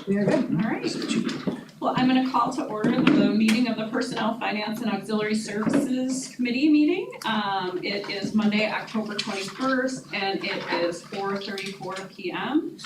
We are good. All right. Well, I'm gonna call to order the meeting of the Personnel, Finance, and Auxiliary Services Committee meeting. It is Monday, October 21st, and it is 4:34 p.m.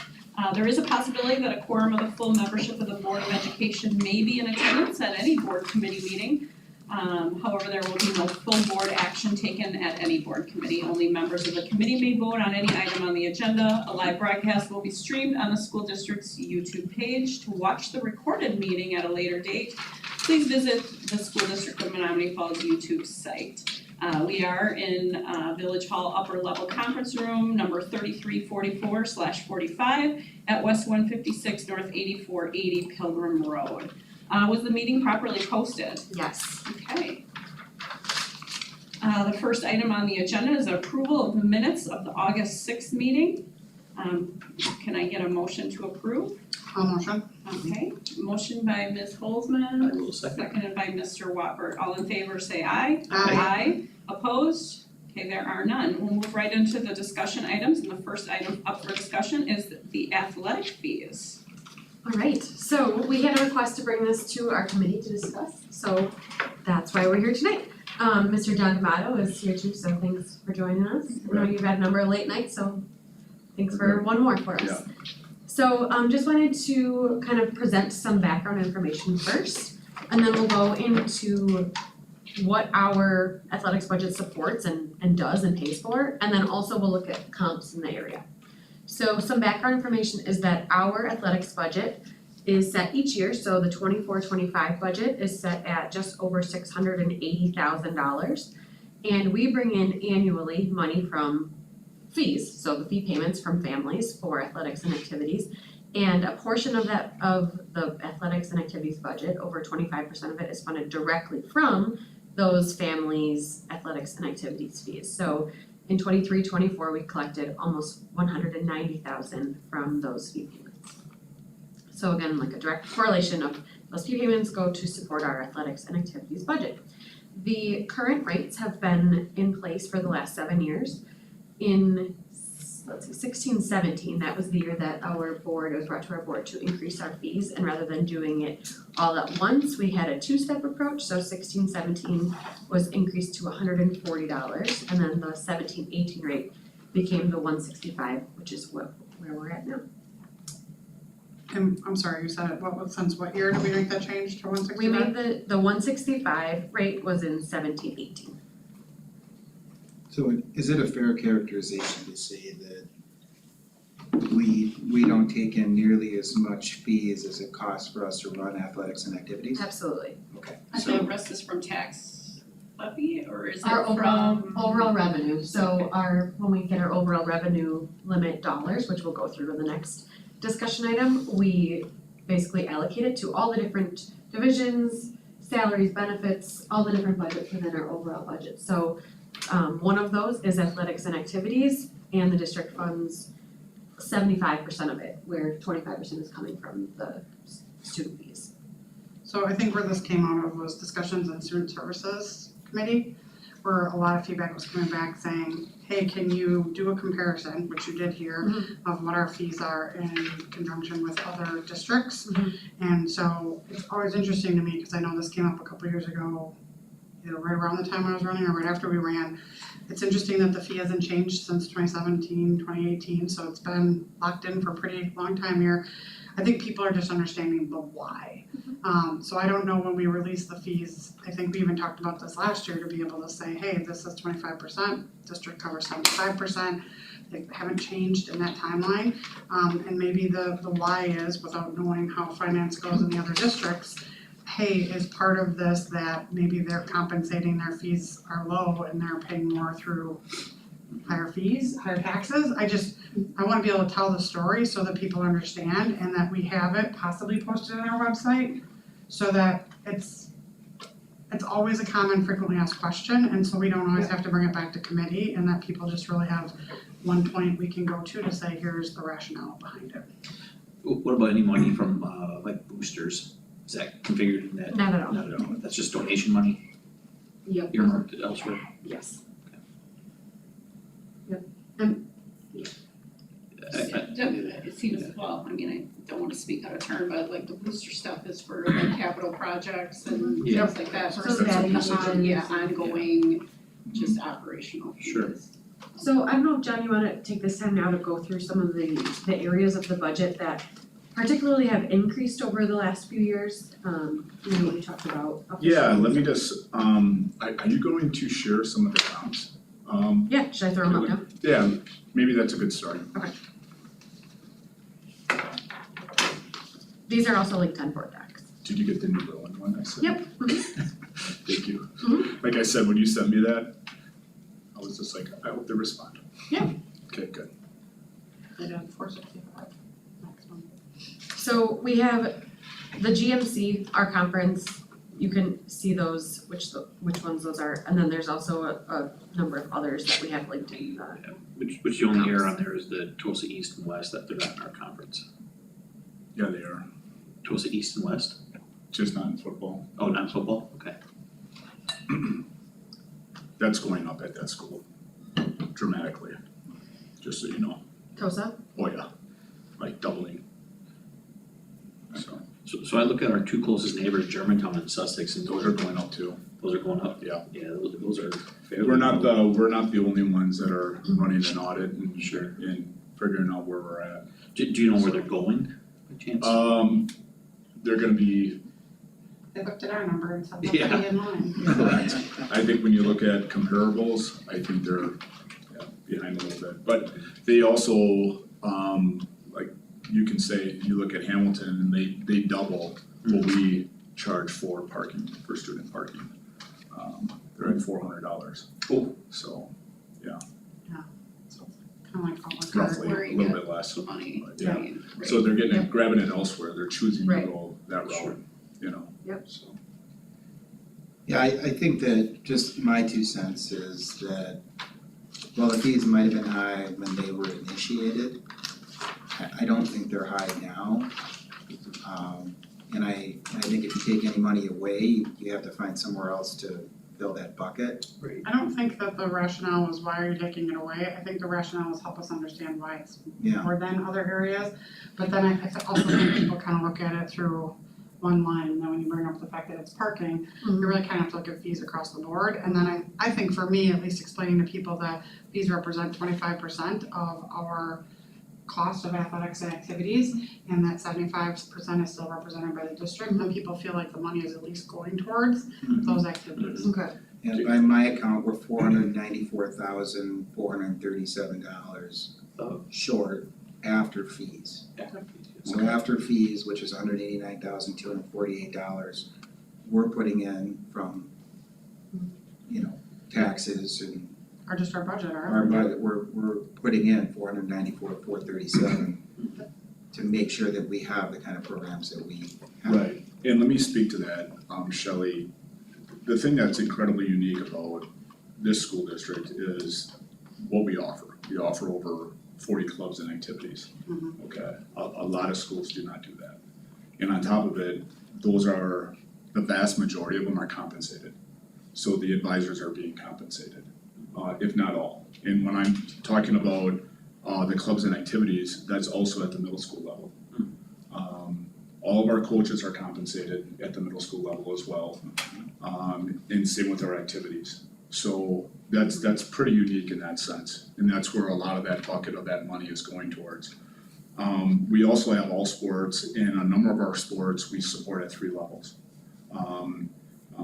There is a possibility that a quorum of the full membership of the Board of Education may be in attendance at any board committee meeting. However, there will be no full board action taken at any board committee. Only members of the committee may vote on any item on the agenda. A live broadcast will be streamed on the school district's YouTube page. To watch the recorded meeting at a later date, please visit the School District of Menominee Falls YouTube site. We are in Village Hall Upper Level Conference Room, number 3344/45 at West 156 North 8480 Pilgrim Road. Was the meeting properly posted? Yes. Okay. The first item on the agenda is approval of the minutes of the August 6th meeting. Can I get a motion to approve? Motion. Okay, motion by Ms. Holzman. I will second. Seconded by Mr. Watford. All in favor, say aye. Aye. Opposed? Okay, there are none. We'll move right into the discussion items, and the first item up for discussion is the athletic fees. All right, so we had a request to bring this to our committee to discuss, so that's why we're here tonight. Mr. Doug Amato is here too, so thanks for joining us. I know you've had a number of late nights, so thanks for one more for us. Yeah. So just wanted to kind of present some background information first, and then we'll go into what our athletics budget supports and does and pays for, and then also we'll look at comps in the area. So some background information is that our athletics budget is set each year, so the 24-25 budget is set at just over $680,000. And we bring in annually money from fees, so the fee payments from families for athletics and activities. And a portion of that, of the athletics and activities budget, over 25% of it is funded directly from those families' athletics and activities fees. So in 23-24, we collected almost $190,000 from those fee payments. So again, like a direct correlation of those fee payments go to support our athletics and activities budget. The current rates have been in place for the last 7 years. In, 16-17, that was the year that it was brought to our board to increase our fees, and rather than doing it all at once, we had a two-step approach. So 16-17 was increased to $140, and then the 17-18 rate became the $165, which is where we're at now. And I'm sorry, you said it, since what year did we make that change to 165? We made the 165 rate was in 17-18. So is it a fair characterization to say that we don't take in nearly as much fees as it costs for us to run athletics and activities? Absolutely. Okay, I think the rest is from tax levy, or is it Our from? overall revenue, so when we get our overall revenue limit dollars, which we'll go through in the next discussion item, we basically allocate it to all the different divisions, salaries, benefits, all the different budgets within our overall budget. So one of those is athletics and activities, and the district funds 75% of it, where 25% is coming from the student fees. So I think where this came out of was discussions in Student Services Committee, where a lot of feedback was coming back saying, hey, can you do a comparison, which you did here, of what our fees are in conjunction with other districts? And so it's always interesting to me, because I know this came up a couple years ago, right around the time I was running or right after we ran. It's interesting that the fee hasn't changed since 2017, 2018, so it's been locked in for a pretty long time here. I think people are just understanding the why. So I don't know when we release the fees, I think we even talked about this last year, to be able to say, hey, this is 25%, district covers 75%. They haven't changed in that timeline. And maybe the why is, without knowing how finance goes in the other districts, hey, is part of this that maybe they're compensating, their fees are low and they're paying more through higher fees, higher taxes. I wanna be able to tell the story so that people understand, and that we have it possibly posted on our website, so that it's always a common frequently asked question, and so we don't always have to bring it back to committee, and that people just really have one point we can go to say, here's the rationale behind it. What about any money from like boosters? Is that configured in that? Not at all. Not at all, that's just donation money Yep. earmarked elsewhere? Yes. It seems, well, I mean, I don't wanna speak out of turn, but like the booster stuff is for like capital projects and Yeah. things like that So versus batting on- funds. yeah, ongoing, just operational Sure. pieces. So I don't know, John, you wanna take this time now to go through some of the areas of the budget that particularly have increased over the last few years, you know, we talked about. Yeah, let me just, are you going to share some of the comps? Yeah, should I throw them up now? Yeah, maybe that's a good start. These are also linked on board docs. Did you get the New Berlin one I sent? Yep. Thank you. Mhm. Like I said, when you sent me that, I was just like, I hope they respond. Yeah. Okay, good. They did 465 maximum. So we have the GMC, our conference, you can see those, which ones those are, and then there's also a number of others that we have linked in the. Which the only error on there is the Tulsa East and West, that they're not in our conference. Yeah, they are, Tulsa East and West? just not in football. Oh, not football, okay. That's going up at that school dramatically, just so you know. TOSA? Oh yeah, like doubling. So, So I look at our two closest neighbors, Germantown and Sussex, and those are going up too. those are going up. Yeah. Yeah, those are fairly. We're not the only ones that are running an audit and Sure. and figuring out where we're at. Do you know where they're going, by chance? They're gonna be They looked at our number and said, Yeah. that's in line. correct. I think when you look at comparables, I think they're behind a little bit, but they also, like you can say, you look at Hamilton and they double what we charge for parking, for student parking. They're at $400. Oh. So Kind of like Outlook. roughly, Where a you little get bit less. the money, But yeah. right, right. So they're getting it, grabbing it elsewhere, they're choosing to Right. go that Sure. route, you know, Yep. so. Yeah, I think that just my 2 cents is that while the fees might have been high when they were initiated, I don't think they're high now. And I think if you take any money away, you have to find somewhere else to fill that bucket. I don't think that the rationale was why are you taking it away, I think the rationale was help us understand why it's Yeah. more than other areas. But then I also think people kind of look at it through one line, and then when you bring up the fact that it's parking, you really kind of have to look at fees across the board. And then I think for me, at least explaining to people that fees represent 25% of our cost of athletics and activities, and that 75% is still represented by the district, then people feel like the money is at least going towards those activities. Okay. And by my account, we're $494,437 Oh. short after fees. So after fees, which is $189,248, we're putting in from, taxes and Or just our budget, our budget, we're putting in $494,437 to make sure that we have the kind of programs that we have. Right, and let me speak to that, Shelley. The thing that's incredibly unique about this school district is what we offer. We offer over 40 clubs and activities. Mhm. Okay, a lot of schools do not do that. And on top of it, the vast majority of them are compensated. So the advisors are being compensated, if not all. And when I'm talking about the clubs and activities, that's also at the middle school level. All of our coaches are compensated at the middle school level as well, and same with our activities. So that's pretty unique in that sense, and that's where a lot of that bucket of that money is going towards. We also have all sports, and a number of our sports we support at 3 levels.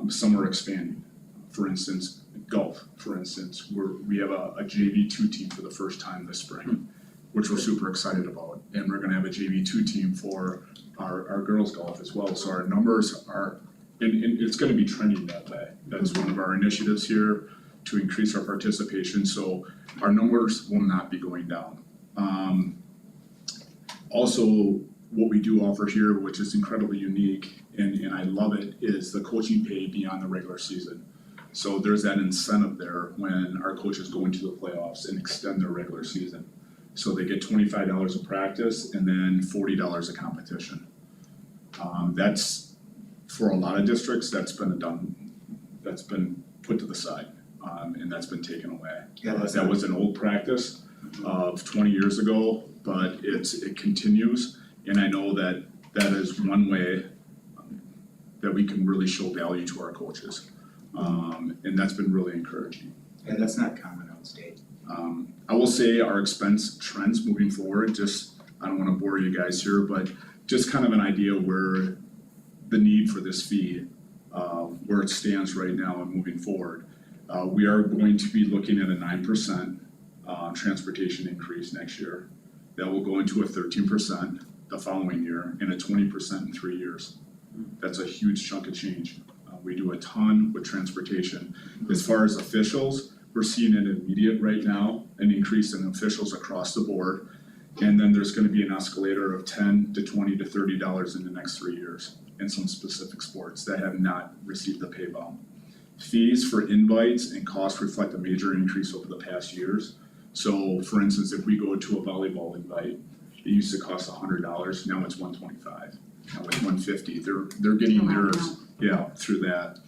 Some are expanding. For instance, golf, for instance, we have a JV2 team for the first time this spring, which we're super excited about. And we're gonna have a JV2 team for our girls golf as well. So our numbers are, and it's gonna be trending that way. That's one of our initiatives here to increase our participation, so our numbers will not be going down. Also, what we do offer here, which is incredibly unique, and I love it, is the coaching pay beyond the regular season. So there's that incentive there when our coaches go into the playoffs and extend their regular season. So they get $25 a practice and then $40 a competition. That's, for a lot of districts, that's been put to the side, and that's been taken away. Yeah, that's That was an old practice of 20 years ago, but it continues, and I know that that is one way that we can really show value to our coaches. And that's been really encouraging. And that's not common outstate. I will say our expense trends moving forward, just, I don't wanna bore you guys here, but just kind of an idea where the need for this fee, where it stands right now and moving forward. We are going to be looking at a 9% transportation increase next year. That will go into a 13% the following year and a 20% in 3 years. That's a huge chunk of change. We do a ton with transportation. As far as officials, we're seeing an immediate right now, an increase in officials across the board. And then there's gonna be an escalator of $10 to $20 to $30 in the next 3 years in some specific sports that have not received the pay bump. Fees for invites and costs reflect a major increase over the past years. So for instance, if we go to a volleyball invite, it used to cost $100, now it's $125. Now it's $150, they're getting theirs, yeah, through that.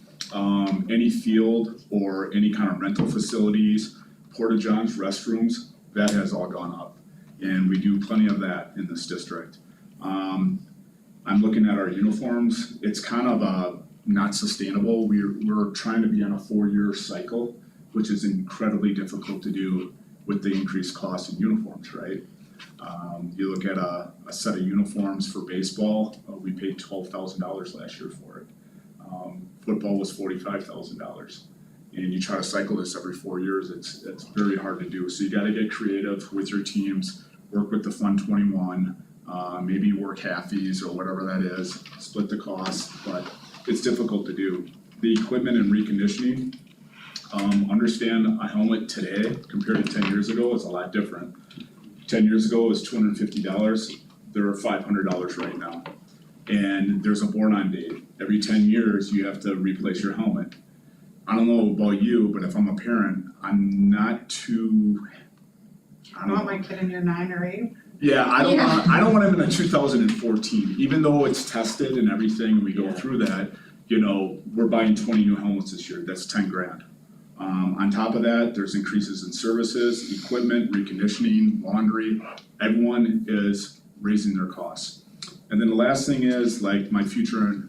Any field or any kind of rental facilities, porta johns, restrooms, that has all gone up. And we do plenty of that in this district. I'm looking at our uniforms, it's kind of not sustainable. We're trying to be on a 4-year cycle, which is incredibly difficult to do with the increased cost in uniforms, right? You look at a set of uniforms for baseball, we paid $12,000 last year for it. Football was $45,000. And you try to cycle this every 4 years, it's very hard to do. So you gotta get creative with your teams, work with the Fund 21, maybe work halfies or whatever that is, split the cost, but it's difficult to do. The equipment and reconditioning, understand a helmet today compared to 10 years ago is a lot different. 10 years ago it was $250, they're $500 right now. And there's a born-on date. Every 10 years you have to replace your helmet. I don't know about you, but if I'm a parent, I'm not too, I I don't want know. my kid in year 9 or 8. Yeah, I don't want him in a 2014, even though it's tested and everything, and we go through that, you know, we're buying 20 new helmets this year, that's 10 grand. On top of that, there's increases in services, equipment, reconditioning, laundry, everyone is raising their costs. And then the last thing is, like, my future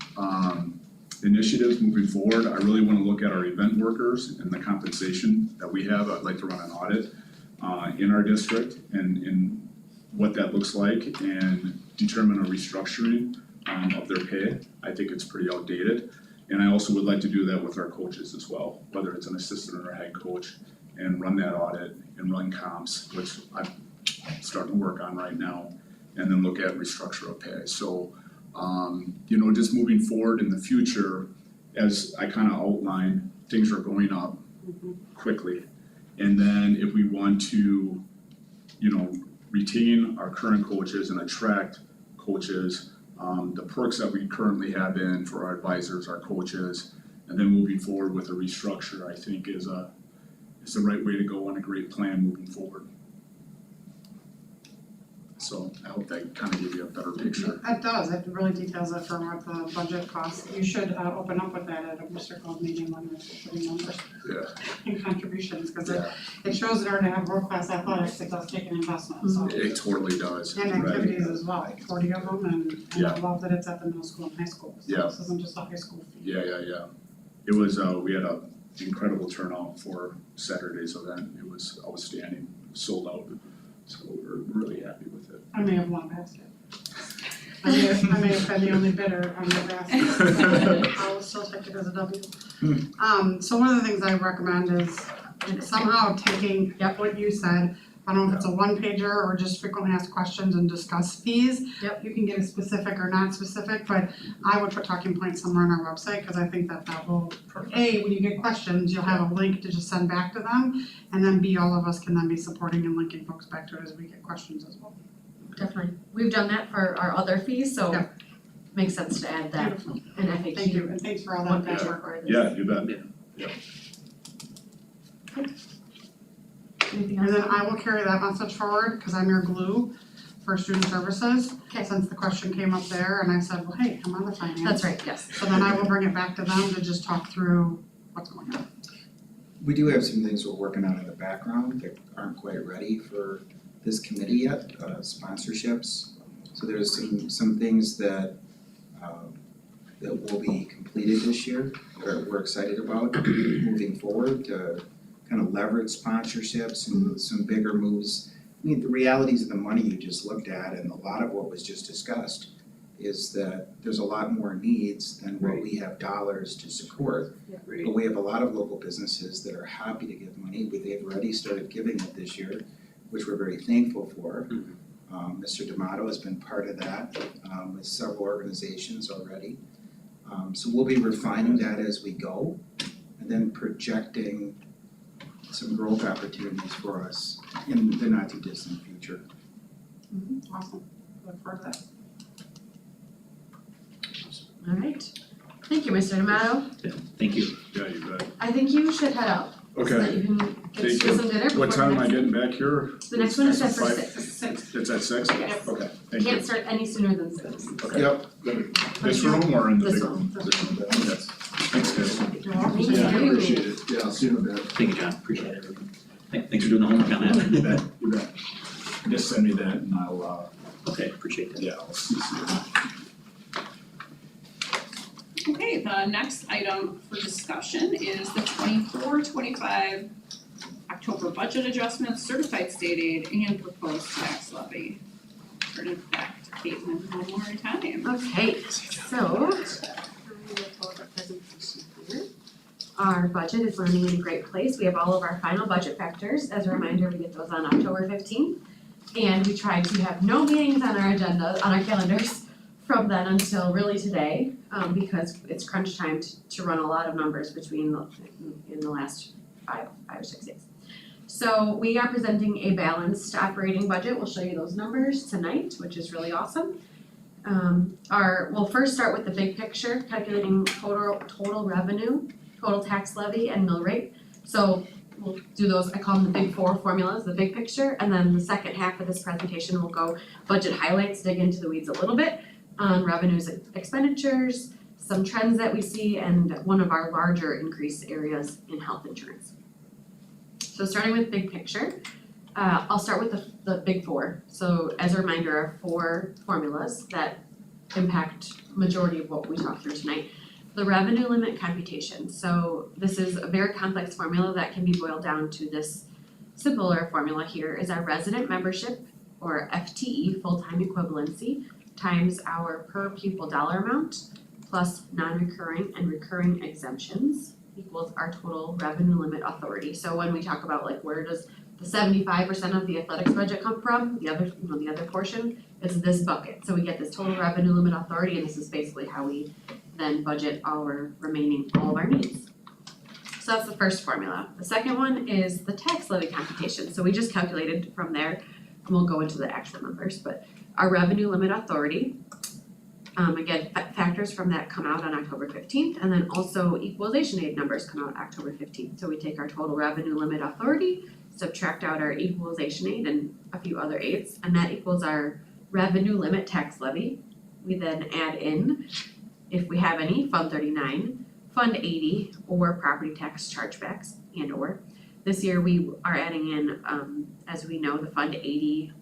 initiatives moving forward, I really wanna look at our event workers and the compensation that we have. I'd like to run an audit in our district and what that looks like and determine a restructuring of their pay. I think it's pretty outdated. And I also would like to do that with our coaches as well, whether it's an assistant or a head coach, and run that audit and run comps, which I'm starting to work on right now, and then look at restructure of pay. So, you know, just moving forward in the future, as I kind of outlined, things are going up quickly. And then if we want to, you know, retain our current coaches and attract coaches, the perks that we currently have in for our advisors, our coaches, and then moving forward with a restructure, I think is the right way to go and a great plan moving forward. So I hope that kind of gives you a better picture. It does, it really details it for what the budget costs. You should open up with that at a Mr. Gold meeting when we're putting numbers and contributions, because it shows in order to have world-class athletics, it does take an investment, so. It totally does, And right? activities as well, like 40 of them, and I love that it's at the middle school and high school, so Yeah. this isn't just a high school fee. Yeah. It was, we had a incredible turnout for Saturday's event. It was outstanding, sold out. So we're really happy with it. I may have one basket. I may have been the only bidder on the basket. I will still take it as a W. So one of the things I recommend is somehow taking what you said, I don't know if it's a one pager or just frequently asked questions and discuss fees. Yep. You can get a specific or not specific, but I would put talking points somewhere on our website, cause I think that will, for A, when you get questions, you'll have a link to just send back to them. And then B, all of us can then be supporting and linking folks back to it as we get questions as well. Definitely. We've done that for our other fees, so Yeah. makes sense to add that Beautiful. in FAQ. Thank you, and thanks for all that One page backwork. for this. Yeah, you bet. Anything And else? then I will carry that message forward, cause I'm your glue for student services. Okay. Since the question came up there and I said, well, hey, I'm on the finance. That's right, yes. So then I will bring it back to them to just talk through what's going on. We do have some things we're working on in the background that aren't quite ready for this committee yet, sponsorships. So there's some things that will be completed this year, that we're excited about moving forward to kind of leverage sponsorships and some bigger moves. I mean, the realities of the money you just looked at and a lot of what was just discussed is that there's a lot more needs than what we have dollars to support. Great. But we have a lot of local businesses that are happy to give money, they've already started giving it this year, which we're very thankful for. Mhm. Mr. D'Amato has been part of that, with several organizations already. So we'll be refining that as we go, and then projecting some growth opportunities for us in the not too distant future. Awesome, look forward to that. All right, thank you, Mr. D'Amato. Yeah, thank you. Yeah, you bet. I think you should head out, so that Okay, you can get Thank to you. some dinner before what the time am I next- getting back here? The next one is set for Five? 6. It's at 6? Yes. Okay, thank you. Can't start any sooner than 6. Okay. Yep. This room or in the This big one. room? Okay. Thanks, guys. Thank Yeah, I you. appreciate it. Yeah, I'll see you in a bit. Thank you, John, appreciate everything. Thanks for doing the homework on that. You bet, you bet. Just send me that and I'll, Okay, appreciate that. yeah, I'll see you. Okay, the next item for discussion is the 24-25 October budget adjustments, certified state aid, and proposed tax levy. Turn it back to Caitlin one more time. Okay, so our budget is landing in a great place. We have all of our final budget factors. As a reminder, we get those on October 15th. And we try to have no meetings on our agenda, on our calendars from then until really today, because it's crunch time to run a lot of numbers in the last five or 6 days. So we are presenting a balanced operating budget. We'll show you those numbers tonight, which is really awesome. We'll first start with the big picture, calculating total revenue, total tax levy, and mill rate. So we'll do those, I call them the big four formulas, the big picture, and then the second half of this presentation will go budget highlights, dig into the weeds a little bit on revenues and expenditures, some trends that we see, and one of our larger increase areas in health insurance. So starting with big picture, I'll start with the big four. So as a reminder, our 4 formulas that impact majority of what we talked through tonight. The revenue limit computation. So this is a very complex formula that can be boiled down to this simpler formula here is our resident membership or FTE, full-time equivalency, times our per pupil dollar amount plus non-recurring and recurring exemptions equals our total revenue limit authority. So when we talk about like where does the 75% of the athletics budget come from, the other portion is this bucket. So we get this total revenue limit authority, and this is basically how we then budget all of our needs. So that's the first formula. The second one is the tax levy computation. So we just calculated from there, and we'll go into the actual numbers, but our revenue limit authority, again, factors from that come out on October 15th, and then also equalization aid numbers come out October 15th. So we take our total revenue limit authority, subtract out our equalization aid and a few other aids, and that equals our revenue limit tax levy. We then add in, if we have any, Fund 39, Fund 80, or property tax chargebacks and or. This year we are adding in, as we know, the Fund 80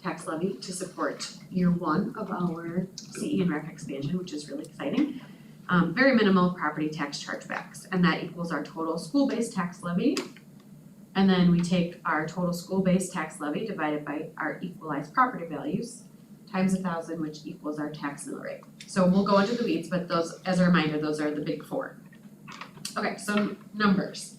tax levy to support year 1 of our CE and REC expansion, which is really exciting. Very minimal property tax chargebacks, and that equals our total school-based tax levy. And then we take our total school-based tax levy divided by our equalized property values times 1,000, which equals our tax mill rate. So we'll go into the weeds, but those, as a reminder, those are the big 4. Okay, so numbers.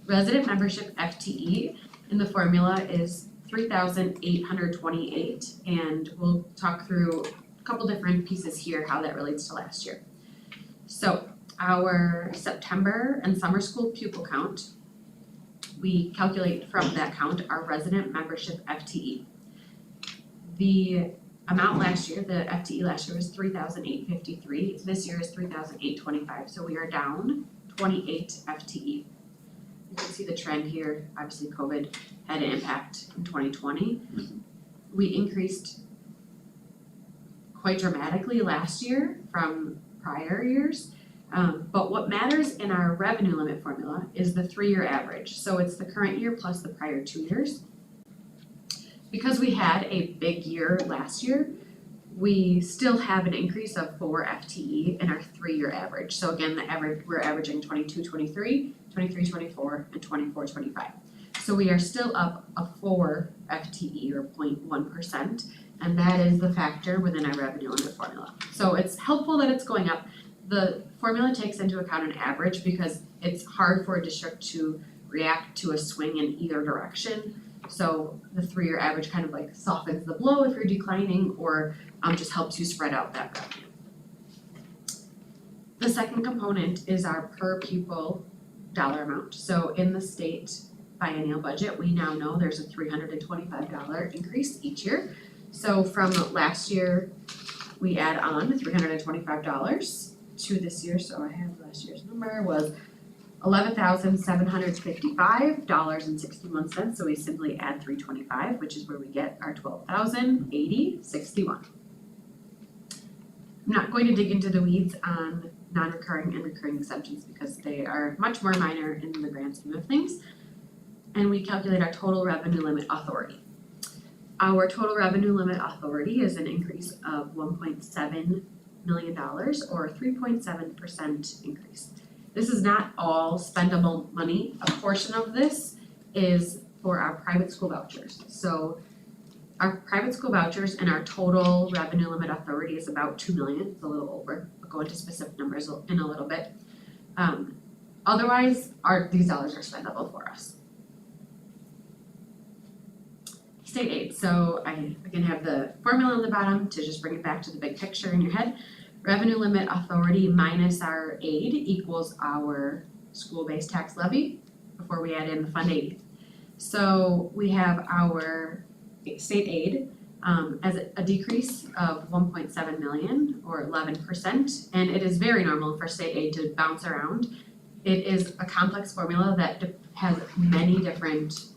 Resident membership FTE in the formula is 3,828, and we'll talk through a couple different pieces here, how that relates to last year. So our September and summer school pupil count, we calculate from that count our resident membership FTE. The amount last year, the FTE last year was 3,853, this year is 3,825, so we are down 28 FTE. You can see the trend here, obviously COVID had an impact in 2020. We increased quite dramatically last year from prior years. But what matters in our revenue limit formula is the 3-year average. So it's the current year plus the prior 2 years. because we had a big year last year, we still have an increase of 4 FTE in our 3-year average. So again, the average, we're averaging 22, 23, 23, 24, and 24, 25. So we are still up a 4 FTE or 0.1%, and that is the factor within our revenue limit formula. So it's helpful that it's going up. The formula takes into account an average because it's hard for a district to react to a swing in either direction. So the 3-year average kind of like softens the blow if you're declining, or just helps you spread out that revenue. The second component is our per pupil dollar amount. So in the state biennial budget, we now know there's a $325 increase each year. So from last year, we add on $325 to this year. So I have last year's number was $11,755.61. So we simply add $325, which is where we get our $12,080.61. I'm not going to dig into the weeds on non-recurring and recurring exemptions because they are much more minor in the grand scheme of things. And we calculate our total revenue limit authority. Our total revenue limit authority is an increase of $1.7 million or 3.7% increase. This is not all spendable money. A portion of this is for our private school vouchers. So our private school vouchers and our total revenue limit authority is about 2 million, it's a little over. I'll go into specific numbers in a little bit. Otherwise, these dollars are spendable for us. State aid, so I again have the formula on the bottom to just bring it back to the big picture in your head. Revenue limit authority minus our aid equals our school-based tax levy before we add in the Fund 80. So we have our state aid as a decrease of 1.7 million or 11%, and it is very normal for state aid to bounce around. It is a complex formula that has many different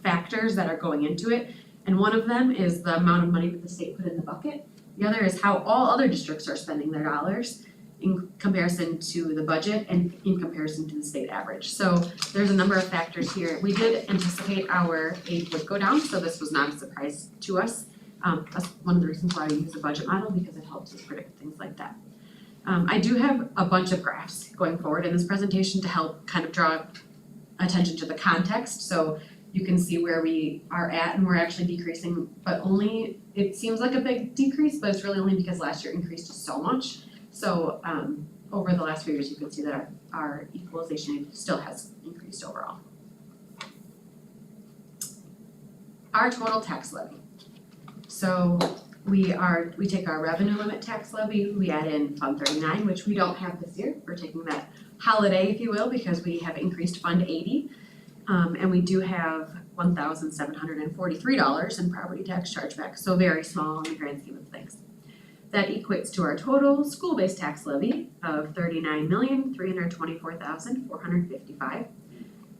factors that are going into it, and one of them is the amount of money that the state put in the bucket. The other is how all other districts are spending their dollars in comparison to the budget and in comparison to the state average. So there's a number of factors here. We did anticipate our aid would go down, so this was not a surprise to us. That's one of the reasons why we use a budget model, because it helps us predict things like that. I do have a bunch of graphs going forward in this presentation to help kind of draw attention to the context. So you can see where we are at, and we're actually decreasing, but only, it seems like a big decrease, but it's really only because last year increased so much. So over the last few years, you can see that our equalization still has increased overall. Our total tax levy. So we take our revenue limit tax levy, we add in Fund 39, which we don't have this year. We're taking that holiday, if you will, because we have increased Fund 80. And we do have $1,743 in property tax chargeback, so very small in the grand scheme of things. That equates to our total school-based tax levy of $39,324,455,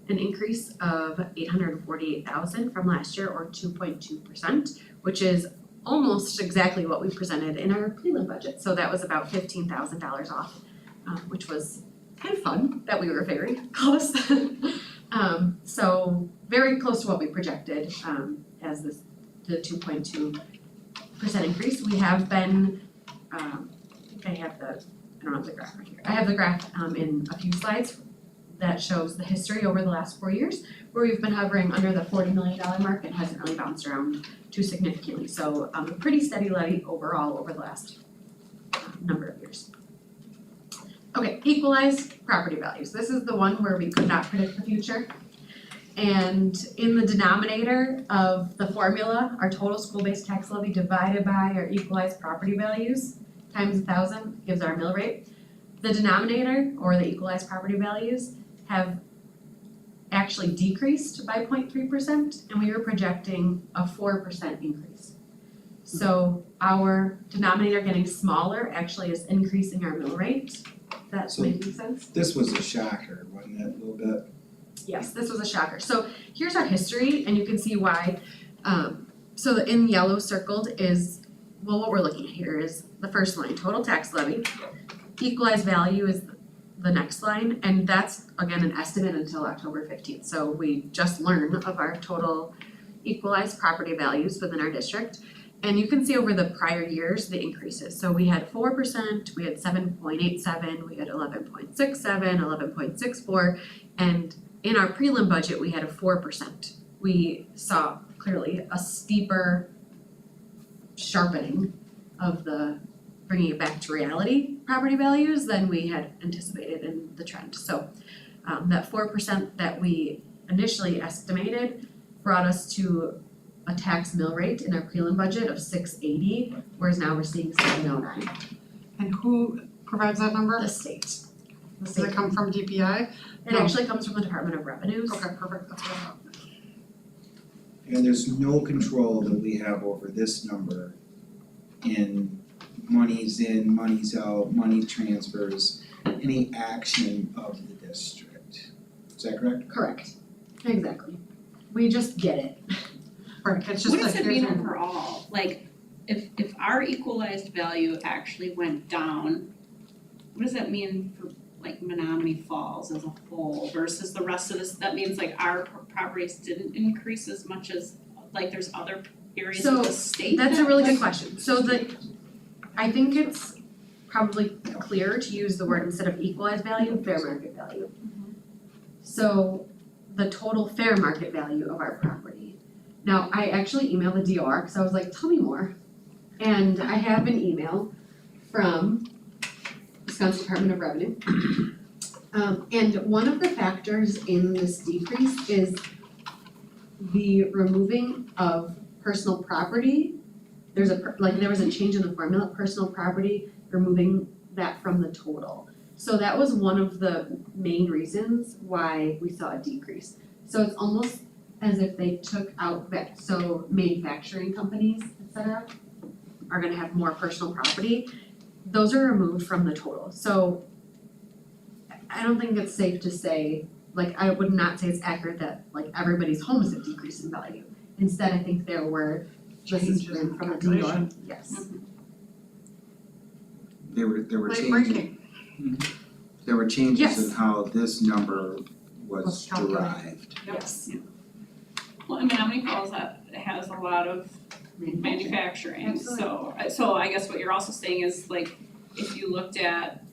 an increase of $848,000 from last year, or 2.2%, which is almost exactly what we presented in our prelim budget. So that was about $15,000 off, which was kind of fun that we were very close. So very close to what we projected as the 2.2% increase. We have been, I think I don't have the graph right here. I have the graph in a few slides that shows the history over the last 4 years, where we've been hovering under the $40 million mark and hasn't really bounced around too significantly. So a pretty steady levy overall over the last number of years. Okay, equalized property values. This is the one where we could not predict the future. And in the denominator of the formula, our total school-based tax levy divided by our equalized property values times 1,000 gives our mill rate. The denominator, or the equalized property values, have actually decreased by 0.3%, and we were projecting a 4% increase. So our denominator getting smaller actually is increasing our mill rate. That's So- making sense? This was a shocker, wasn't it, a little bit? Yes, this was a shocker. So here's our history, and you can see why. So in yellow circled is, well, what we're looking at here is the first line, total tax levy. Equalized value is the next line, and that's, again, an estimate until October 15th. So we just learned of our total equalized property values within our district. And you can see over the prior years, the increases. So we had 4%, we had 7.87, we had 11.67, 11.64, and in our prelim budget, we had a 4%. We saw clearly a steeper sharpening of the bringing it back to reality property values than we had anticipated in the trend. So that 4% that we initially estimated brought us to a tax mill rate in our prelim budget of 680, whereas now we're seeing 709. And who provides that number? The state. The Does state. it come from DPI? It actually comes from the Department of Revenues. Okay, perfect, that's what I thought. And there's no control that we have over this number in monies in, monies out, money transfers, any action of the district. Is that correct? Correct. Exactly. We just get it. Right, it's just What does like, it mean here's your- overall? Like, if our equalized value actually went down, what does that mean for like Menominee Falls as a whole versus the rest of this? That means like our properties didn't increase as much as, like there's other areas of the state That's a that, really good like- question. So I think it's probably clear to use the word instead of equalized value, fair market value. So the total fair market value of our property. Now, I actually emailed the DOR because I was like, tell me more. And I have an email from Wisconsin Department of Revenue. And one of the factors in this decrease is the removing of personal property. There was a change in the formula, personal property, removing that from the total. So that was one of the main reasons why we saw a decrease. So it's almost as if they took out so manufacturing companies, et cetera, are gonna have more personal property. Those are removed from the total. So I don't think it's safe to say, like, I would not say it's accurate that like everybody's homes have decreased in value. Instead, I think there were, this is Changes in from the calculation. DOR, yes. There were Late changes, breaking. there were changes in Yes. how this number was Was calculated. derived. Yes. Well, and Menominee Falls has a lot of manufacturing, so I guess what you're also saying is like, if you looked at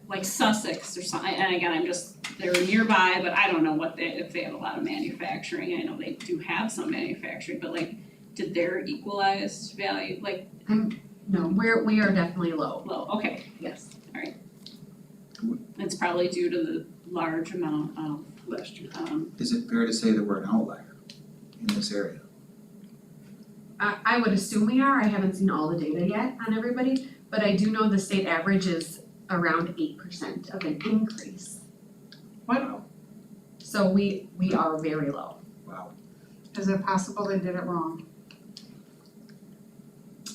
like Sussex or something, and again, they're nearby, but I don't know if they have a lot of manufacturing, I know they do have some manufacturing, but like, did their equalized value, like, No, we are definitely low, low, okay, yes. it's probably due to the large amount of, Last year. Is it fair to say that we're an outlier in this area? I would assume we are, I haven't seen all the data yet on everybody, but I do know the state average is around 8% of an increase. What, So we are very low. Wow. is it possible they did it wrong?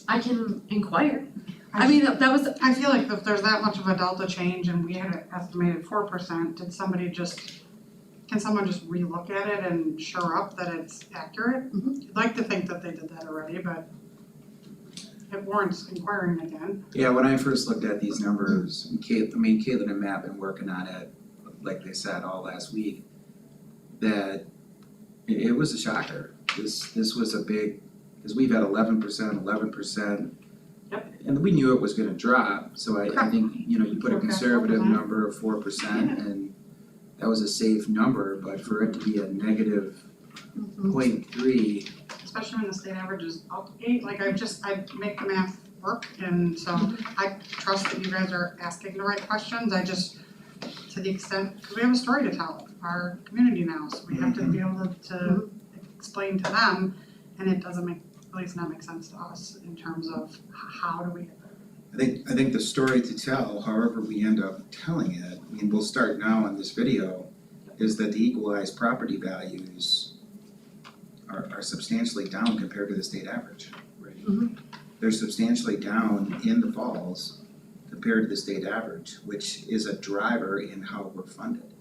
I can inquire. I mean, that was, I feel like if there's that much of a delta change and we had estimated 4%, can someone just relook at it and sure up that it's accurate? You'd like to think that they did that already, but it warrants inquiring again. Yeah, when I first looked at these numbers, and Caitlin and Matt have been working on it, like they said, all last week, that it was a shocker. This was a big, because we've had 11%. Yep. And we knew it was gonna drop, so I think, you put a Forecast conservative 4%. number of 4%, and that was a safe number, but for it to be a negative 0.3, Especially when the state average is up 8, like I make the math work, and so I trust that you guys are asking the right questions, I just, to the extent, because we have a story to tell our community now, so we have to be able to explain to them, and it doesn't at least not make sense to us in terms of how do we get there. I think the story to tell, however we end up telling it, we'll start now on this video, is that the equalized property values are substantially down compared to the state average. Mhm. They're substantially down in the falls compared to the state average, which is a driver in how we're funded.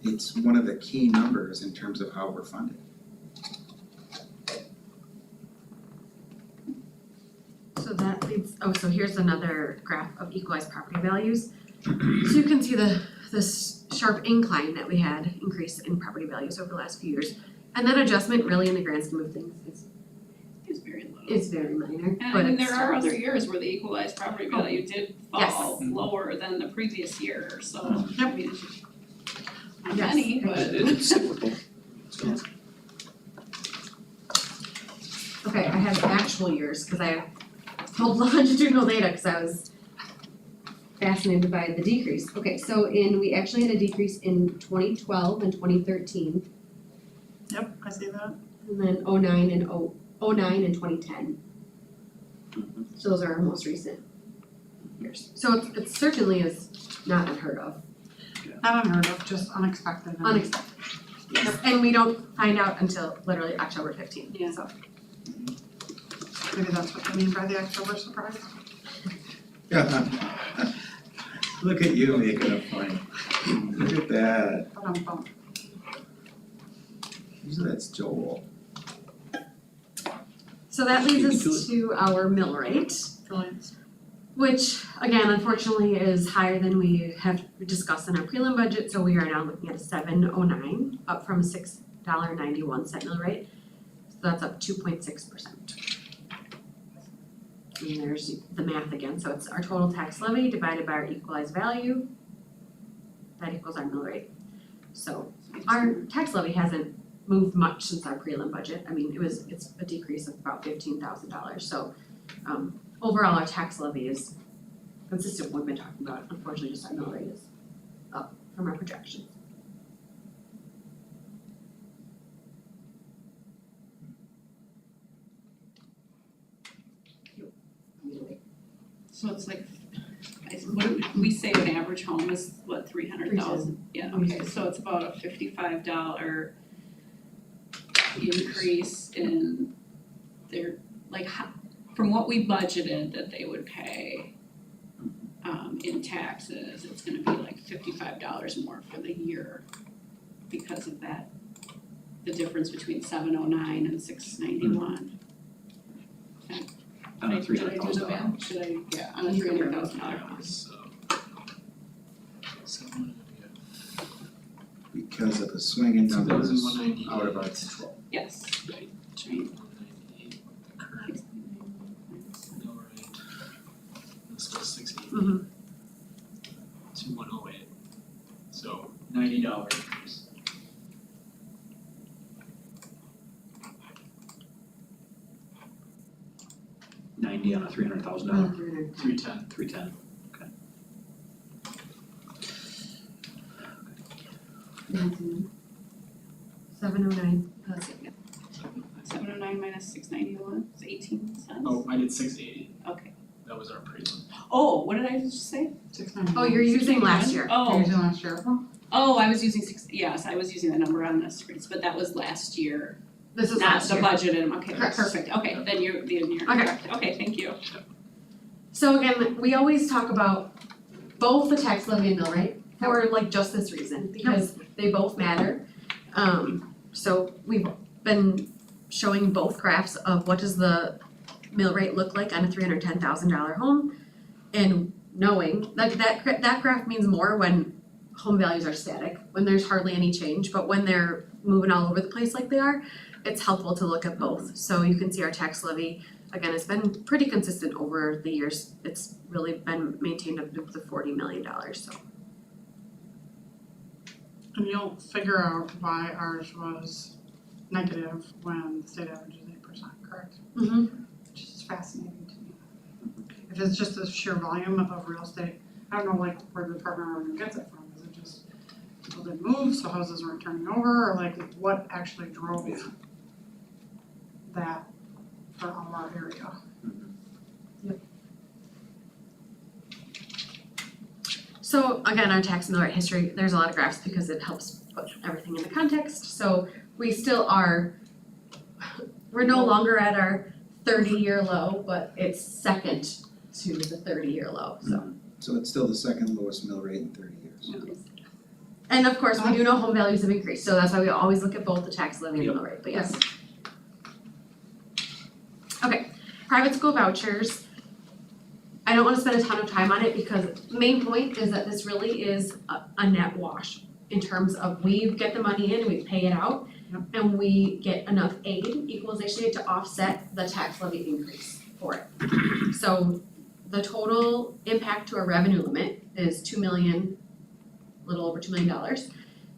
It's one of the key numbers in terms of how we're funded. So that leads, so here's another graph of equalized property values. So you can see this sharp incline that we had increase in property values over the last few years. And that adjustment really in the grand scheme of things It's very low. is very minor, And but I mean, it's there are still- other years where the equalized property value did Yes. fall lower than the previous year, so I Yep. mean, it's not Yes. many, but. It's cyclical. So, Okay, I have actual years, cause I pulled longitudinal data, cause I was fascinated by the decrease. Okay, so we actually had a decrease in 2012 and 2013, Yep, I see that. and then 09 and 2010. So those are our most recent years. So it certainly is not unheard of, Not unheard of, just unexpected. and- unexpected. Yes, and we don't find out until literally October 15th, Yeah. so. Maybe that's what they mean by the October surprise. Look at you making a point. Look at that. But I'm bummed. Usually that's Joel. So that leads Speak to us to our mill rate, Brilliant. which again, unfortunately is higher than we have discussed in our prelim budget, so we are now looking at a 709, up from a $6.91 mill rate. So that's up 2.6%. And there's the math again, so it's our total tax levy divided by our equalized value. That equals our mill rate. So our tax levy hasn't moved much since our prelim budget. I mean, it's a decrease of about $15,000. So overall, our tax levy is consistent with what we've been talking about. Unfortunately, just our mill rate is up from our projections. So it's like, what do we say an average home is, what, 300,000? Yeah, okay, so it's about a $55 increase in their, like, from what we budgeted that they would pay in taxes, it's gonna be like $55 more for the year because of that, the difference between 709 and 691. on a Did I do the $300,000 math? house. Should I, yeah, on a $300,000 house. Because of the swinging numbers 2,198. out of our control. Yes. Right, Right. 2,198, the current mill rate, this was 60, Mhm. 2,108. So $90 increase. $90 on a $300,000, $310. 310. $310. Okay. 709. Let's see. 709 minus 691 is 18 cents. Oh, I did 680. Okay. That was our prelim. Oh, what did I just say? 691. Oh, you're using last year. Oh, Using last year. oh, I was using yes, I was using the number on the screens, but that was last year, This is not last the year. budgeted, okay, Correct. perfect, okay, then you're Okay. correct, okay, thank you. So again, we always talk about both the tax levy and mill rate for like just this reason, because they both matter. So we've been showing both graphs of what does the mill rate look like on a $310,000 home, and knowing that graph means more when home values are static, when there's hardly any change, but when they're moving all over the place like they are, it's helpful to look at both. So you can see our tax levy, again, it's been pretty consistent over the years. It's really been maintained up to the $40 million, so. And you'll figure out why ours was negative when the state average is 8%, correct? Mm-hmm. Which is fascinating to me. If it's just the sheer volume of real estate, I don't know like where the Department of Revenue gets it from, is it just people didn't move, so houses weren't turning over, or like what actually drove that for our area? So again, our tax mill rate history, there's a lot of graphs because it helps put everything into context. So we still are, we're no longer at our 30-year low, but it's second to the 30-year low, so. So it's still the second lowest mill rate in 30 years. And of course, we do know home values have increased, so that's why we always look at both the tax levy and mill rate, but yes. Okay, private school vouchers. I don't wanna spend a ton of time on it because the main point is that this really is a net wash. in terms of we get the money in, we pay it out, Yep. and we get enough aid, equalization aid, to offset the tax levy increase for it. So the total impact to our revenue limit is a little over $2 million.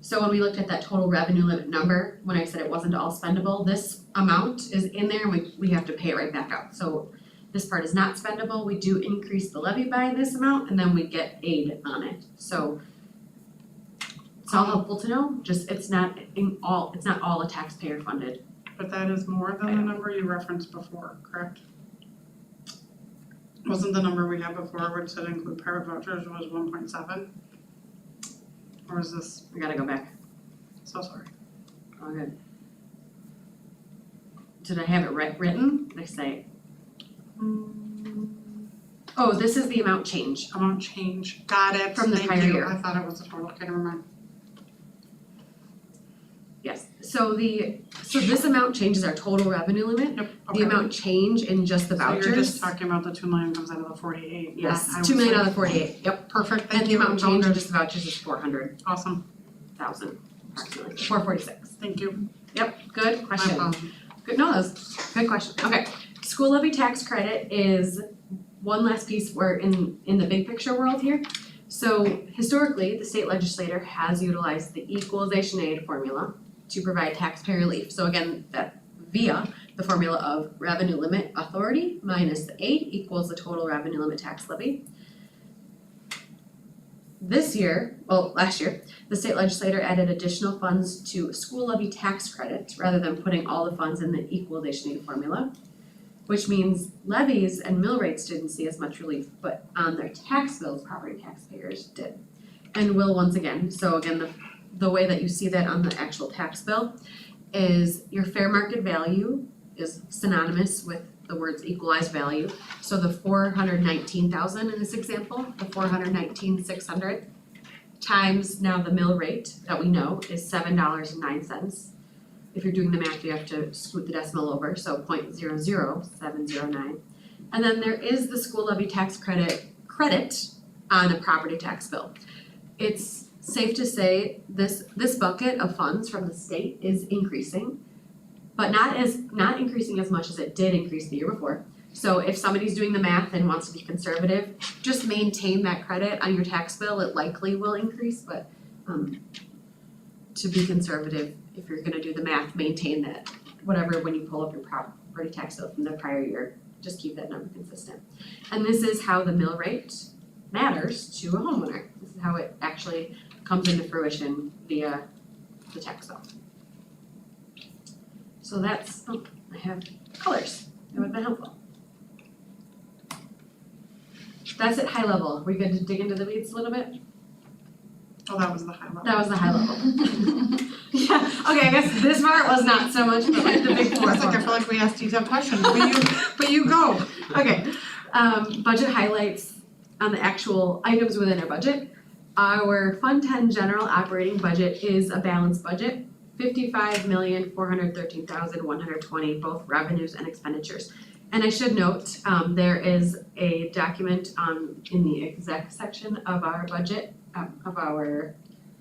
So when we looked at that total revenue limit number, when I said it wasn't all spendable, this amount is in there and we have to pay it right back out. So this part is not spendable, we do increase the levy by this amount and then we get aid on it, so it's all helpful to know, just it's not all a taxpayer funded. But that is more than the number you referenced before, correct? Wasn't the number we had before, which said include private vouchers, was 1.7? Or is this, I gotta go back, so sorry. all good. Did I have it written? Did I say? Oh, this is the amount change. Amount change, got it, From the thank prior you. year. I thought it was the total, okay, never mind. Yes, so this amount changes our total revenue limit. Yep, The okay. amount change in just the vouchers. So you're just talking about the 2 million comes out of the 48, not Yes, I was 2 million like- out of the 48, yep. Perfect, And thank the you, amount I'm change in going just the vouchers is 400,000 awesome, approximately, 446. thank you, Yep, good my question. apologies. Good, no, that's good question. Okay, school levy tax credit is one last piece we're in the big picture world here. So historically, the state legislature has utilized the equalization aid formula to provide taxpayer relief. So again, that via the formula of revenue limit authority minus the aid equals the total revenue limit tax levy. Last year, the state legislature added additional funds to school levy tax credit rather than putting all the funds in the equalization aid formula, which means levies and mill rates didn't see as much relief, but on their tax bills, property taxpayers did. And will once again, so again, the way that you see that on the actual tax bill is your fair market value is synonymous with the words equalized value. So the 419,000 in this example, the 419,600 times now the mill rate that we know is $7.09. If you're doing the math, you have to scoot the decimal over, so 0.00709. And then there is the school levy tax credit on a property tax bill. It's safe to say this bucket of funds from the state is increasing, but not increasing as much as it did increase the year before. So if somebody's doing the math and wants to be conservative, just maintain that credit on your tax bill, it likely will increase, but to be conservative, if you're gonna do the math, maintain that, whatever, when you pull up your property tax bill from the prior year, just keep that number consistent. And this is how the mill rate matters to a homeowner. This is how it actually comes into fruition via the tax bill. So that's, I have colors, that would have been helpful. That's at high level, we good to dig into the weeds a little bit? Oh, that was the high level. That was the high level. Yeah, okay, I guess this part was not so much, but like the big four. I was like, I feel like we asked detailed questions, but you go. Okay, budget highlights on the actual items within our budget. Our Fund 10 general operating budget is a balanced budget, 55,413,120, both revenues and expenditures. And I should note, there is a document in the exec section of our budget, of our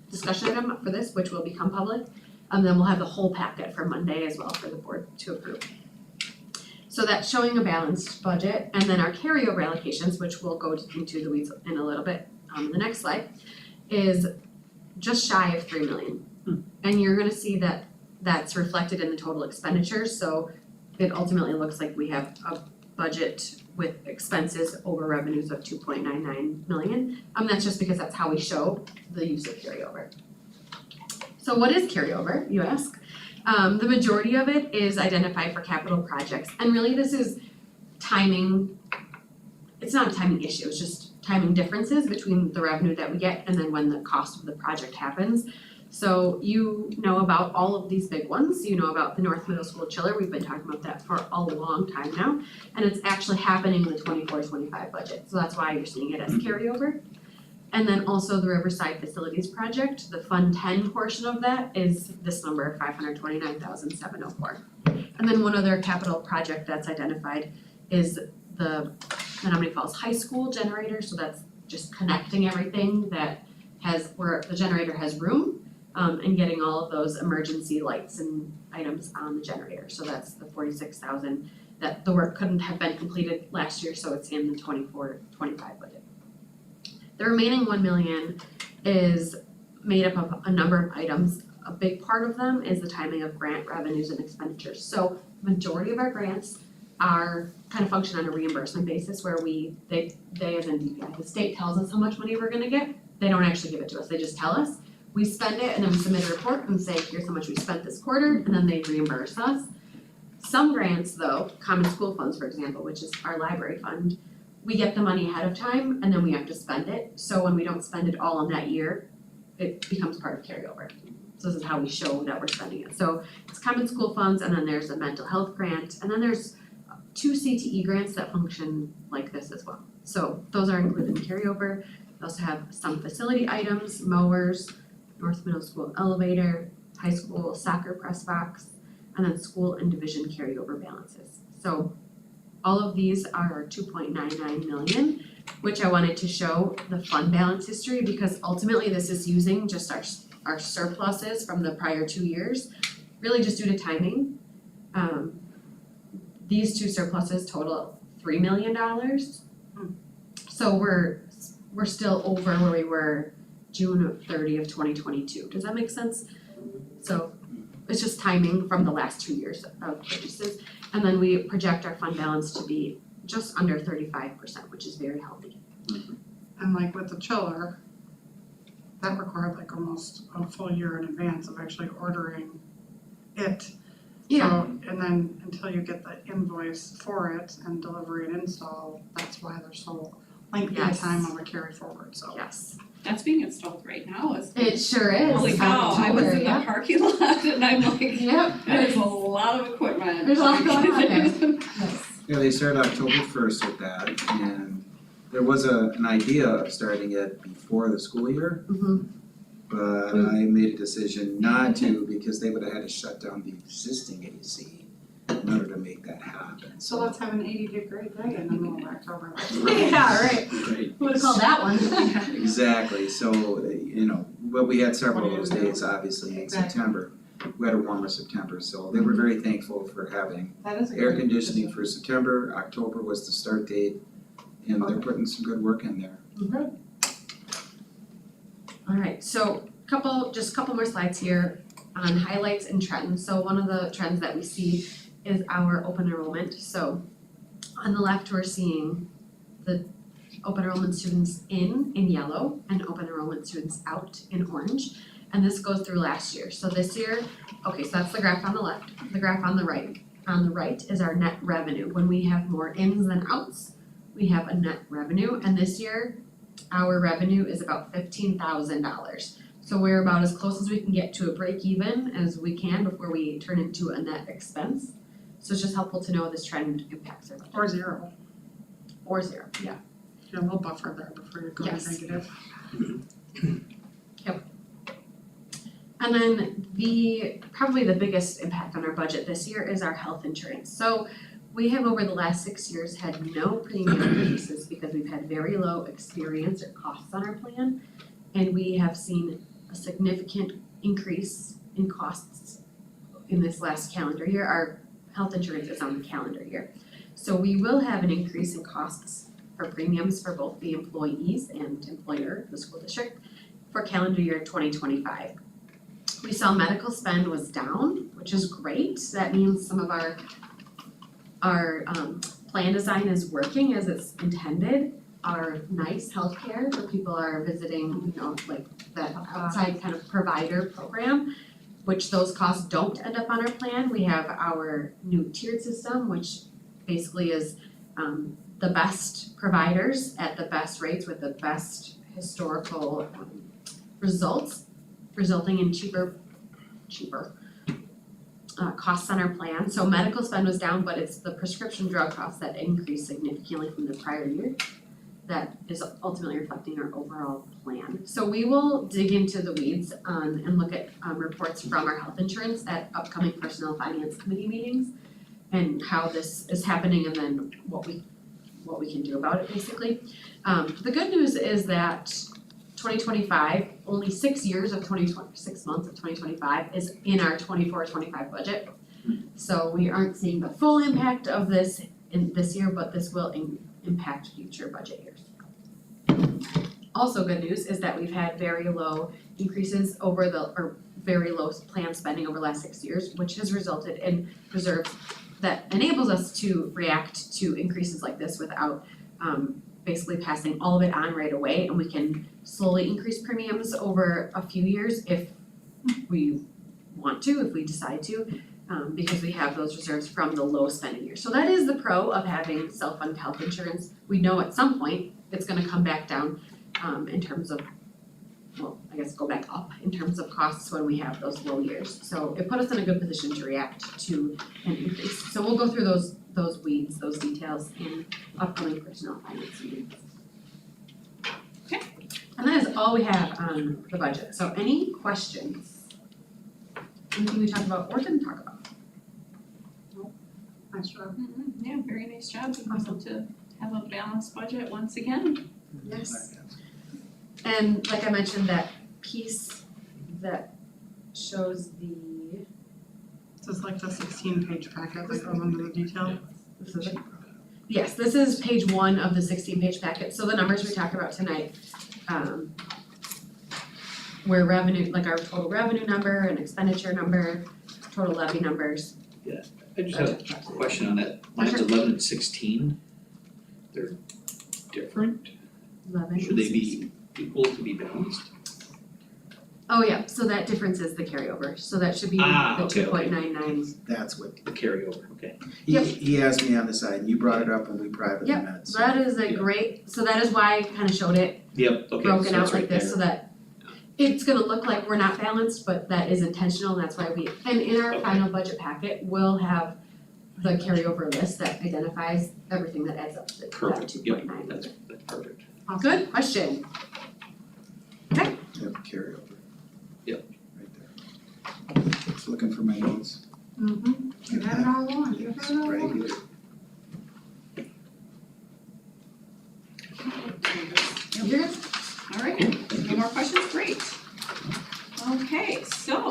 discussion item for this, which will become public. And then we'll have the whole packet for Monday as well for the board to approve. So that's showing a balanced budget, and then our carryover allocations, which we'll go into the weeds in a little bit on the next slide, is just shy of 3 million. And you're gonna see that that's reflected in the total expenditures, so it ultimately looks like we have a budget with expenses over revenues of 2.99 million. That's just because that's how we show the use of carryover. So what is carryover, you ask? The majority of it is identified for capital projects, and really this is timing. It's not a timing issue, it's just timing differences between the revenue that we get and then when the cost of the project happens. So you know about all of these big ones, you know about the North Middle School chiller, we've been talking about that for a long time now, and it's actually happening in the 24-25 budget, so that's why you're seeing it as carryover. And then also the Riverside Facilities Project, the Fund 10 portion of that is this number, 529,704. And then one other capital project that's identified is the Menominee Falls High School generator, so that's just connecting everything that where the generator has room, and getting all of those emergency lights and items on the generator. So that's the 46,000 that the work couldn't have been completed last year, so it's in the 24-25 budget. The remaining 1 million is made up of a number of items. A big part of them is the timing of grant revenues and expenditures. So majority of our grants are kind of function on a reimbursement basis where they as in DPI, the state tells us how much money we're gonna get. They don't actually give it to us, they just tell us. We spend it and then we submit a report and say, here's how much we spent this quarter, and then they reimburse us. Some grants though, common school funds, for example, which is our library fund, we get the money ahead of time and then we have to spend it. So when we don't spend it all in that year, it becomes part of carryover. So this is how we show that we're spending it. So it's common school funds, and then there's a mental health grant, and then there's 2 CTE grants that function like this as well. So those are included in carryover. We also have some facility items, mowers, North Middle School elevator, high school soccer press box, and then school and division carryover balances. So all of these are 2.99 million, which I wanted to show the fund balance history because ultimately this is using just our surpluses from the prior 2 years, really just due to timing. These 2 surpluses total $3 million. So we're still over where we were June 30 of 2022. Does that make sense? So it's just timing from the last 2 years of purchases. And then we project our fund balance to be just under 35%, which is very healthy. And like with the chiller, that required like almost a full year in advance of actually ordering it. Yeah. So, and then until you get the invoice for it and delivery and install, that's why there's so lengthy a Yes. time of a carry forward, so. Yes. That's being installed right now, isn't it? It sure is. Holy cow, I was in the Yeah. parking lot and I'm like, Yep. there's a lot of equipment. There's a lot going on there. Yeah, they started October 1st with that, and there was an idea of starting it before the school year, Mhm. but I made a decision not to because they would have had to shut down the existing AC in order to make that happen, So let's have an 80-degree day in the middle of October. Yeah, right. Right. Who would call that one? Exactly, so, but we had several of What those do you do? days, obviously, in Exactly. September. We had a warmer September, so they were very thankful for having That is a air great conditioning decision. for September. October was the start date, and they're putting some good work in there. Alright, so just a couple more slides here on highlights and trends. So one of the trends that we see is our open enrollment. So on the left, we're seeing the open enrollment students in yellow and open enrollment students out in orange. And this goes through last year. So this year, okay, so that's the graph on the left. The graph on the right is our net revenue. When we have more ins than outs, we have a net revenue. And this year, our revenue is about $15,000. So we're about as close as we can get to a break even as we can before we turn into a net expense. So it's just helpful to know this trend impacts our budget. Or 0, Or 0, yeah. you have a little buffer there before you go Yes. negative. And then probably the biggest impact on our budget this year is our health insurance. So we have over the last 6 years had no premium increases because we've had very low experience or costs on our plan. And we have seen a significant increase in costs in this last calendar year. Our health insurance is on the calendar year. So we will have an increase in costs for premiums for both the employees and employer, the school district, for calendar year 2025. We saw medical spend was down, which is great. That means some of our plan design is working as it's intended. Our NICE healthcare, where people are visiting, like that outside kind of provider program, which those costs don't end up on our plan. We have our new tiered system, which basically is the best providers at the best rates with the best historical results, resulting in cheaper costs on our plan. So medical spend was down, but it's the prescription drug costs that increased significantly from the prior year that is ultimately reflecting our overall plan. So we will dig into the weeds and look at reports from our health insurance at upcoming personnel finance committee meetings and how this is happening and then what we can do about it basically. The good news is that 2025, only 6 years of 6 months of 2025 is in our 24-25 budget. So we aren't seeing the full impact of this in this year, but this will impact future budget years. Also good news is that we've had very low increases or very low planned spending over the last 6 years, which has resulted in reserves that enables us to react to increases like this without basically passing all of it on right away, and we can slowly increase premiums over a few years if we want to, if we decide to, because we have those reserves from the low spending years. So that is the pro of having self-funded health insurance. We know at some point it's gonna come back down in terms of, well, I guess go back up in terms of costs when we have those low years. So it put us in a good position to react to an increase. So we'll go through those weeds, those details in upcoming personnel finance meetings. Okay. And that is all we have on the budget. So any questions? Anything we talked about or didn't talk about? Nice job. Yeah, very nice job, being able Awesome. to have a balanced budget once again. Yes. And like I mentioned, that piece that shows the, This is like the 16-page packet that goes into the detail. this is yes, this is page 1 of the 16-page packet. So the numbers we talked about tonight, where revenue, like our total revenue number and expenditure number, total levy numbers. I just have a question on that, lines 11 and 16, they're different, 11. should they be equal to be balanced? Oh yeah, so that difference is the carryover, so that should be the Okay, okay. 2.99. That's what, The carryover, okay. Yep. he asked me on the side, you brought it up when we privately Yep, met, so. That is a great, so that is why I kinda showed it Yep, okay, so broken out it's right like this, there. so that it's gonna look like we're not balanced, but that is intentional, and that's why and in our Okay. final budget packet, we'll have the carryover list that identifies everything that adds up to that Perfect, yep, 2.9. that's perfect. Good question. Yep, carryover. Yep. Right there. Just looking for my notes. Mm-hmm. You had it all on, you had It's it all right on. here. You're good. Alright, no more questions, great. Okay, so,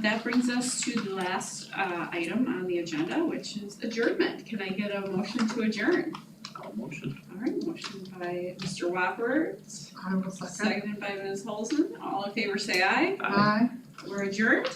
that brings us to the last, item on the agenda, which is adjournment. Can I get a motion to adjourn? I'll motion. Alright, motion by Mr. Whopper, I will second. seconded by Ms. Holzman. All in favor say aye. Aye. We're adjourned.